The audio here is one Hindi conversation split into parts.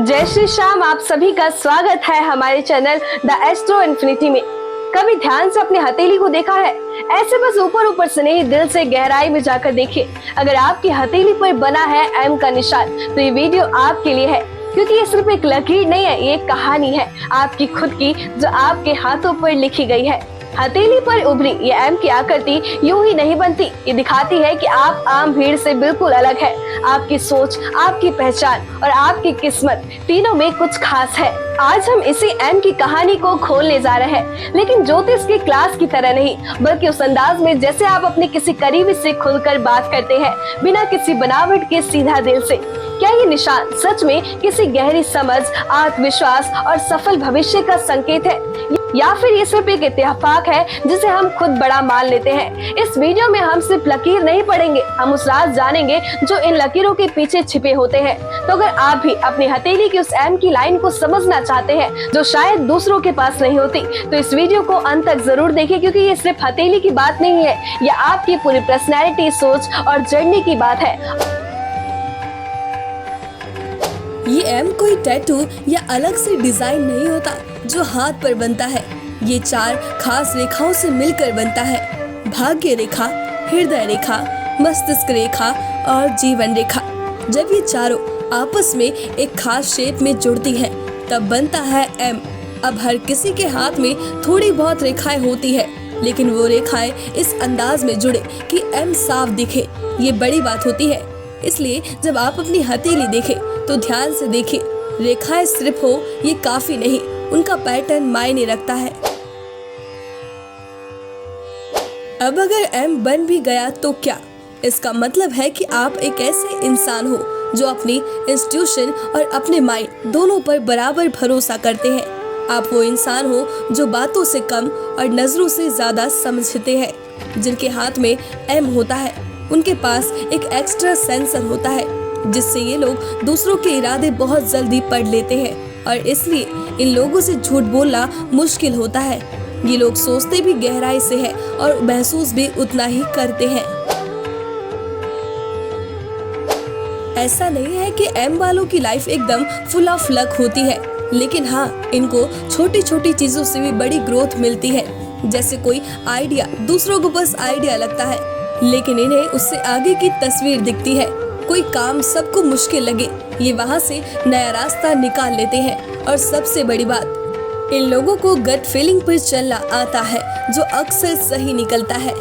जय श्री श्याम। आप सभी का स्वागत है हमारे चैनल द एस्ट्रो इन्फिनिटी में। कभी ध्यान से अपने हथेली को देखा है? ऐसे बस ऊपर ऊपर से नहीं, दिल से गहराई में जाकर देखिए। अगर आपकी हथेली पर बना है एम का निशान, तो ये वीडियो आपके लिए है, क्योंकि ये सिर्फ एक लकीर नहीं है, ये एक कहानी है आपकी खुद की, जो आपके हाथों पर लिखी गई है। हथेली पर उभरी ये एम की आकृति यूं ही नहीं बनती, ये दिखाती है कि आप आम भीड़ से बिल्कुल अलग है। आपकी सोच, आपकी पहचान और आपकी किस्मत, तीनों में कुछ खास है। आज हम इसी एम की कहानी को खोलने जा रहे हैं, लेकिन ज्योतिष की क्लास की तरह नहीं, बल्कि उस अंदाज में जैसे आप अपने किसी करीबी से खुलकर बात करते हैं, बिना किसी बनावट के, सीधा दिल से। क्या ये निशान सच में किसी गहरी समझ, आत्मविश्वास और सफल भविष्य का संकेत है, या फिर ये सिर्फ एक इत्तेफाक है जिसे हम खुद बड़ा मान लेते हैं? इस वीडियो में हम सिर्फ लकीर नहीं पढ़ेंगे, हम उस राज जानेंगे जो इन लकीरों के पीछे छिपे होते हैं। तो अगर आप भी अपनी हथेली की उस एम की लाइन को समझना चाहते हैं, जो शायद दूसरों के पास नहीं होती, तो इस वीडियो को अंत तक जरूर देखिए, क्योंकि ये सिर्फ हथेली की बात नहीं है, ये आपकी पूरी पर्सनैलिटी, सोच और जर्नी की बात है। ये एम कोई टैटू या अलग से डिजाइन नहीं होता जो हाथ पर बनता है। ये 4 खास रेखाओं से मिलकर बनता है: भाग्य रेखा, हृदय रेखा, मस्तिष्क रेखा और जीवन रेखा। जब ये चारों आपस में एक खास शेप में जुड़ती हैं, तब बनता है एम। अब हर किसी के हाथ में थोड़ी बहुत रेखाएं होती है, लेकिन वो रेखाएं इस अंदाज में जुड़े कि एम साफ दिखे, ये बड़ी बात होती है। इसलिए जब आप अपनी हथेली देखें तो ध्यान से देखिए। रेखाएं सिर्फ हो ये काफी नहीं, उनका पैटर्न मायने रखता है। अब अगर एम बन भी गया तो क्या? इसका मतलब है कि आप एक ऐसे इंसान हो जो अपनी इंस्टीट्यूशन और अपने माइंड दोनों पर बराबर भरोसा करते हैं। आप वो इंसान हो जो बातों से कम और नजरों से ज्यादा समझते हैं। जिनके हाथ में एम होता है, उनके पास एक एक्स्ट्रा सेंसर होता है, जिससे ये लोग दूसरों के इरादे बहुत जल्दी पढ़ लेते हैं, और इसलिए इन लोगों से झूठ बोलना मुश्किल होता है। ये लोग सोचते भी गहराई से हैं और महसूस भी उतना ही करते हैं। ऐसा नहीं है कि एम वालों की लाइफ एकदम फुल ऑफ लक होती है, लेकिन हाँ, इनको छोटी छोटी चीजों से भी बड़ी ग्रोथ मिलती है। जैसे कोई आइडिया दूसरों को बस आइडिया लगता है, लेकिन इन्हें उससे आगे की तस्वीर दिखती है। कोई काम सबको मुश्किल लगे, ये वहाँ से नया रास्ता निकाल लेते हैं। और सबसे बड़ी बात, इन लोगों को गट फीलिंग पर चलना आता है, जो अक्सर सही निकलता है।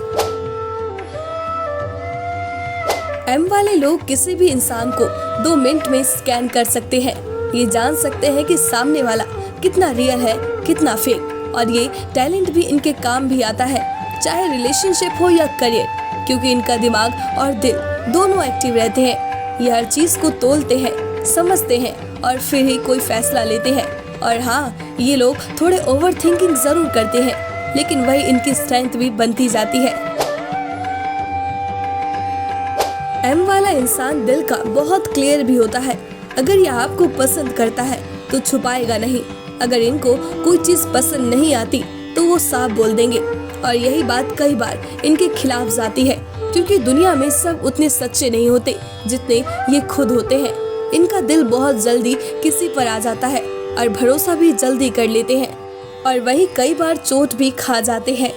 एम वाले लोग किसी भी इंसान को 2 मिनट में स्कैन कर सकते हैं। ये जान सकते हैं कि सामने वाला कितना रियल है, कितना फेक, और ये टैलेंट भी इनके काम भी आता है, चाहे रिलेशनशिप हो या करियर, क्योंकि इनका दिमाग और दिल दोनों एक्टिव रहते हैं। ये हर चीज को तोलते हैं, समझते हैं और फिर ही कोई फैसला लेते हैं। और हाँ, ये लोग थोड़े ओवर थिंकिंग जरूर करते हैं, लेकिन वही इनकी स्ट्रेंथ भी बनती जाती है। एम वाला इंसान दिल का बहुत क्लियर भी होता है। अगर ये आपको पसंद करता है तो छुपाएगा नहीं। अगर इनको कोई चीज पसंद नहीं आती तो वो साफ बोल देंगे, और यही बात कई बार इनके खिलाफ जाती है, क्योंकि दुनिया में सब उतने सच्चे नहीं होते जितने ये खुद होते हैं। इनका दिल बहुत जल्दी किसी पर आ जाता है और भरोसा भी जल्दी कर लेते हैं, और वही कई बार चोट भी खा जाते हैं।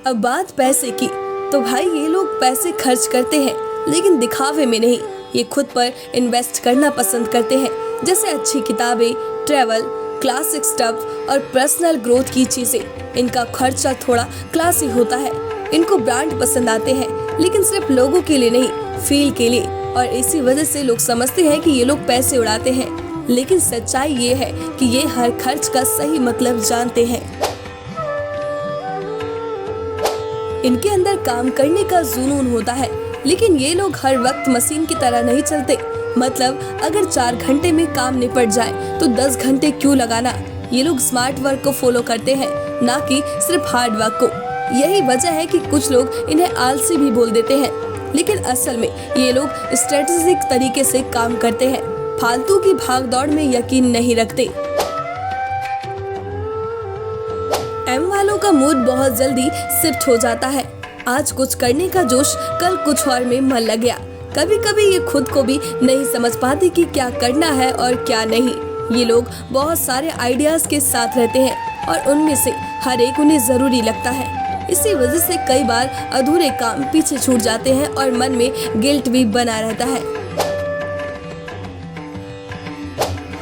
अब बात पैसे की, तो भाई ये लोग पैसे खर्च करते हैं, लेकिन दिखावे में नहीं। ये खुद पर इन्वेस्ट करना पसंद करते हैं, जैसे अच्छी किताबें, ट्रैवल, क्लासिक स्टफ और पर्सनल ग्रोथ की चीजें। इनका खर्चा थोड़ा क्लासी होता है। इनको ब्रांड पसंद आते हैं, लेकिन सिर्फ लोगों के लिए नहीं, फील के लिए। और इसी वजह से लोग समझते हैं कि ये लोग पैसे उड़ाते हैं, लेकिन सच्चाई ये है कि ये हर खर्च का सही मतलब जानते हैं। इनके अंदर काम करने का जुनून होता है, लेकिन ये लोग हर वक्त मशीन की तरह नहीं चलते। मतलब अगर 4 घंटे में काम निपट जाए तो 10 घंटे क्यों लगाना। ये लोग स्मार्ट वर्क को फॉलो करते हैं, ना कि सिर्फ हार्ड वर्क को। यही वजह है कि कुछ लोग इन्हें आलसी भी बोल देते हैं, लेकिन असल में ये लोग स्ट्रेटेजिक तरीके से काम करते हैं, फालतू की भागदौड़ में यकीन नहीं रखते। एम वालों का मूड बहुत जल्दी शिफ्ट हो जाता है। आज कुछ करने का जोश, कल कुछ और में मन लग गया। कभी कभी ये खुद को भी नहीं समझ पाते कि क्या करना है और क्या नहीं। ये लोग बहुत सारे आइडियाज के साथ रहते हैं और उनमें से हर एक उन्हें जरूरी लगता है। इसी वजह से कई बार अधूरे काम पीछे छूट जाते हैं और मन में गिल्ट भी बना रहता है।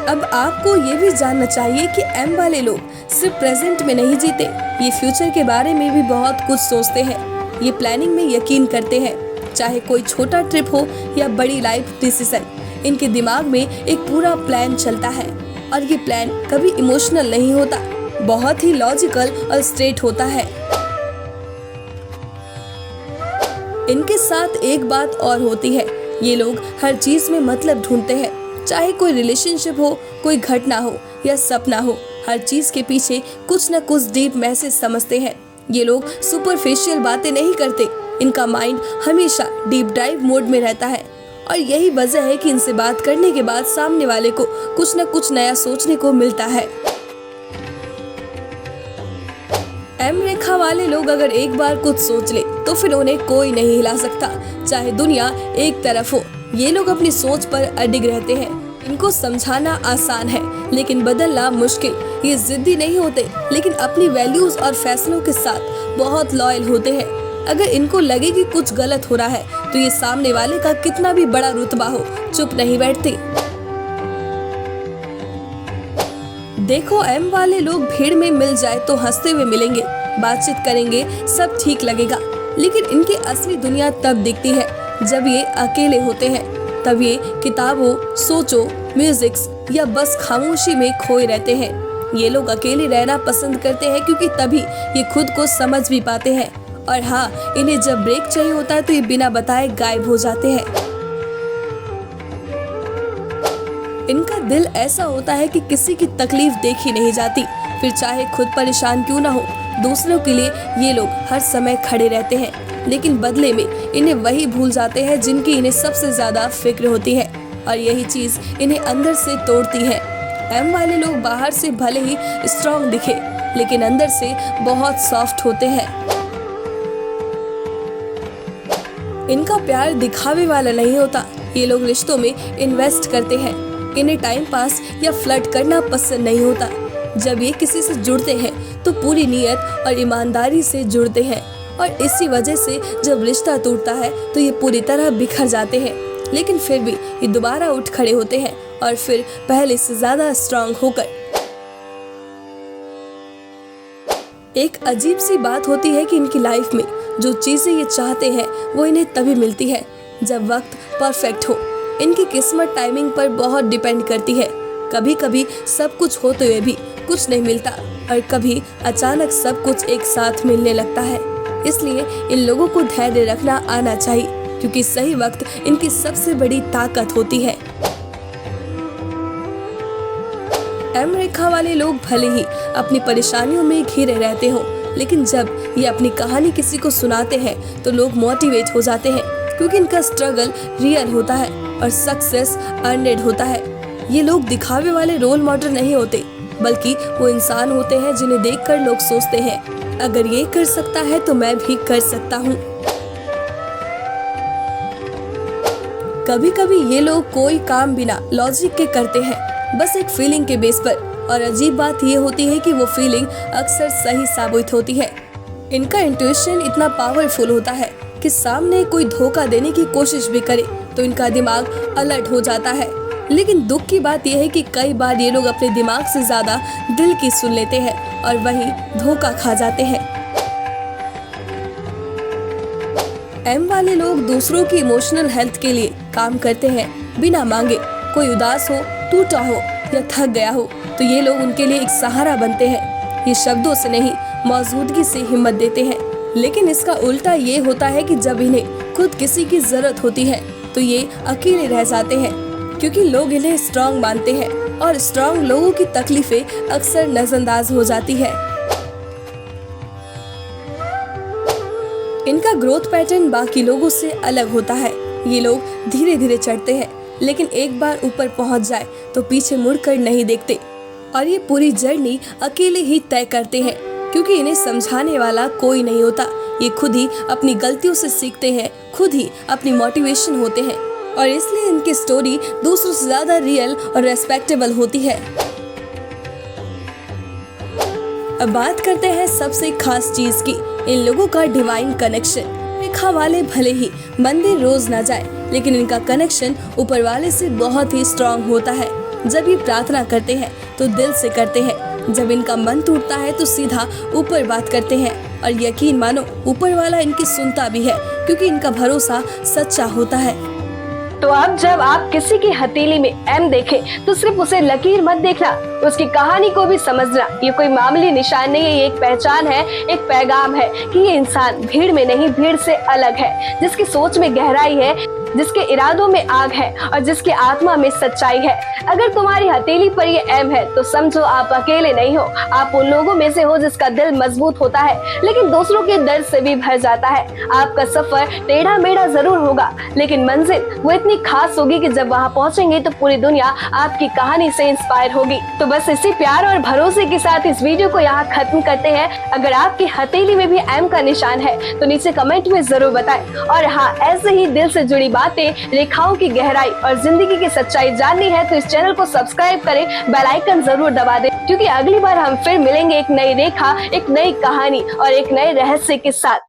अब आपको ये भी जानना चाहिए कि एम वाले लोग सिर्फ प्रेजेंट में नहीं जीते, ये फ्यूचर के बारे में भी बहुत कुछ सोचते हैं। ये प्लानिंग में यकीन करते हैं, चाहे कोई छोटा ट्रिप हो या बड़ी लाइफ डिसीजन। इनके दिमाग में एक पूरा प्लान चलता है और ये प्लान कभी इमोशनल नहीं होता, बहुत ही लॉजिकल और स्ट्रेट होता है। इनके साथ एक बात और होती है, ये लोग हर चीज में मतलब ढूंढते हैं, चाहे कोई रिलेशनशिप हो, कोई घटना हो या सपना हो, हर चीज के पीछे कुछ न कुछ डीप मैसेज समझते हैं। ये लोग सुपरफिशियल बातें नहीं करते, इनका माइंड हमेशा डीप डाइव मोड में रहता है और यही वजह है कि इनसे बात करने के बाद सामने वाले को कुछ न कुछ नया सोचने को मिलता है। एम रेखा वाले लोग अगर एक बार कुछ सोच ले तो फिर उन्हें कोई नहीं हिला सकता, चाहे दुनिया एक तरफ हो। ये लोग अपनी सोच पर अडिग रहते हैं। इनको समझाना आसान है लेकिन बदलना मुश्किल। ये जिद्दी नहीं होते लेकिन अपनी वैल्यूज और फैसलों के साथ बहुत लॉयल होते हैं। अगर इनको लगे कि कुछ गलत हो रहा है तो ये सामने वाले का कितना भी बड़ा रुतबा हो, चुप नहीं बैठते। देखो, एम वाले लोग भीड़ में मिल जाए तो हंसते हुए मिलेंगे, बातचीत करेंगे, सब ठीक लगेगा। लेकिन इनकी असली दुनिया तब दिखती है जब ये अकेले होते हैं। तब ये किताबों, सोचों, म्यूजिक्स या बस खामोशी में खोए रहते हैं। ये लोग अकेले रहना पसंद करते हैं क्योंकि तभी ये खुद को समझ भी पाते हैं। और हाँ, इन्हें जब ब्रेक चाहिए होता है तो ये बिना बताए गायब हो जाते हैं। इनका दिल ऐसा होता है कि किसी की तकलीफ देखी नहीं जाती, फिर चाहे खुद परेशान क्यों ना हो। दूसरों के लिए ये लोग हर समय खड़े रहते हैं, लेकिन बदले में इन्हें वही भूल जाते हैं जिनकी इन्हें सबसे ज्यादा फिक्र होती है और यही चीज इन्हें अंदर से तोड़ती है। एम वाले लोग बाहर से भले ही स्ट्रॉन्ग दिखे लेकिन अंदर से बहुत सॉफ्ट होते हैं। इनका प्यार दिखावे वाला नहीं होता, ये लोग रिश्तों में इन्वेस्ट करते हैं। इन्हें टाइम पास या फ्लर्ट करना पसंद नहीं होता। जब ये किसी से जुड़ते हैं तो पूरी नियत और ईमानदारी से जुड़ते हैं और इसी वजह से जब रिश्ता टूटता है तो ये पूरी तरह बिखर जाते हैं। लेकिन फिर भी ये दोबारा उठ खड़े होते हैं और फिर पहले से ज्यादा स्ट्रांग होकर। एक अजीब सी बात होती है कि इनकी लाइफ में जो चीजें ये चाहते हैं वो इन्हें तभी मिलती है जब वक्त परफेक्ट हो। इनकी किस्मत टाइमिंग पर बहुत डिपेंड करती है। कभी कभी सब कुछ होते हुए भी कुछ नहीं मिलता और कभी अचानक सब कुछ एक साथ मिलने लगता है। इसलिए इन लोगों को धैर्य रखना आना चाहिए क्योंकि सही वक्त इनकी सबसे बड़ी ताकत होती है। एम रेखा वाले लोग भले ही अपनी परेशानियों में घिरे रहते हो, लेकिन जब ये अपनी कहानी किसी को सुनाते हैं तो लोग मोटिवेट हो जाते हैं क्योंकि इनका स्ट्रगल रियल होता है और सक्सेस अर्नेड होता है। ये लोग दिखावे वाले रोल मॉडल नहीं होते बल्कि वो इंसान होते हैं जिन्हें देखकर लोग सोचते हैं अगर ये कर सकता है तो मैं भी कर सकता हूँ। कभी कभी ये लोग कोई काम बिना लॉजिक के करते हैं, बस एक फीलिंग के बेस पर। और अजीब बात ये होती है कि वो फीलिंग अक्सर सही साबित होती है। इनका इंट्यूशन इतना पावरफुल होता है कि सामने कोई धोखा देने की कोशिश भी करे तो इनका दिमाग अलर्ट हो जाता है। लेकिन दुख की बात यह है कि कई बार ये लोग अपने दिमाग से ज्यादा दिल की सुन लेते हैं और वहीं धोखा खा जाते हैं। एम वाले लोग दूसरों की इमोशनल हेल्थ के लिए काम करते हैं बिना मांगे। कोई उदास हो, टूटा हो या थक गया हो तो ये लोग उनके लिए एक सहारा बनते हैं। ये शब्दों से नहीं, मौजूदगी से हिम्मत देते हैं। लेकिन इसका उल्टा ये होता है कि जब इन्हें खुद किसी की जरूरत होती है तो ये अकेले रह जाते हैं क्योंकि लोग इन्हें स्ट्रांग मानते हैं और स्ट्रांग लोगों की तकलीफें अक्सर नजरअंदाज हो जाती है। इनका ग्रोथ पैटर्न बाकी लोगों से अलग होता है। ये लोग धीरे धीरे चढ़ते हैं लेकिन एक बार ऊपर पहुंच जाए तो पीछे मुड़कर नहीं देखते और ये पूरी जर्नी अकेले ही तय करते हैं क्योंकि इन्हें समझाने वाला कोई नहीं होता। ये खुद ही अपनी गलतियों से सीखते हैं, खुद ही अपनी मोटिवेशन होते हैं। और इसलिए इनकी स्टोरी दूसरों से ज्यादा रियल और रेस्पेक्टेबल होती है। अब बात करते हैं सबसे खास चीज की, इन लोगों का डिवाइन कनेक्शन। रेखा वाले भले ही मंदिर रोज ना जाए, लेकिन इनका कनेक्शन ऊपर वाले से बहुत ही स्ट्रांग होता है। जब ये प्रार्थना करते हैं तो दिल से करते हैं, जब इनका मन टूटता है तो सीधा ऊपर बात करते हैं, और यकीन मानो ऊपर वाला इनकी सुनता भी है, क्योंकि इनका भरोसा सच्चा होता है। तो अब जब आप किसी की हथेली में एम देखें तो सिर्फ उसे लकीर मत देखना, उसकी कहानी को भी समझना। ये कोई मामूली निशान नहीं है, ये एक पहचान है, एक पैगाम है कि ये इंसान भीड़ में नहीं, भीड़ से अलग है, जिसकी सोच में गहराई है, जिसके इरादों में आग है और जिसके आत्मा में सच्चाई है। अगर तुम्हारी हथेली पर ये एम है तो समझो आप अकेले नहीं हो, आप उन लोगों में से हो जिसका दिल मजबूत होता है लेकिन दूसरों के दर्द से भी भर जाता है। आपका सफर टेढ़ा मेढ़ा जरूर होगा, लेकिन मंजिल वो इतनी खास होगी कि जब वहाँ पहुँचेंगे तो पूरी दुनिया आपकी कहानी से इंस्पायर होगी। तो बस इसी प्यार और भरोसे के साथ इस वीडियो को यहाँ खत्म करते हैं। अगर आपकी हथेली में भी एम का निशान है तो नीचे कमेंट में जरूर बताएं। और हाँ, ऐसे ही दिल से जुड़ी बातें, रेखाओं की गहराई और जिंदगी की सच्चाई जाननी है तो इस चैनल को सब्सक्राइब करें, बेल आइकन जरूर दबा दें, क्योंकि अगली बार हम फिर मिलेंगे एक नई रेखा, एक नई कहानी और एक नए रहस्य के साथ।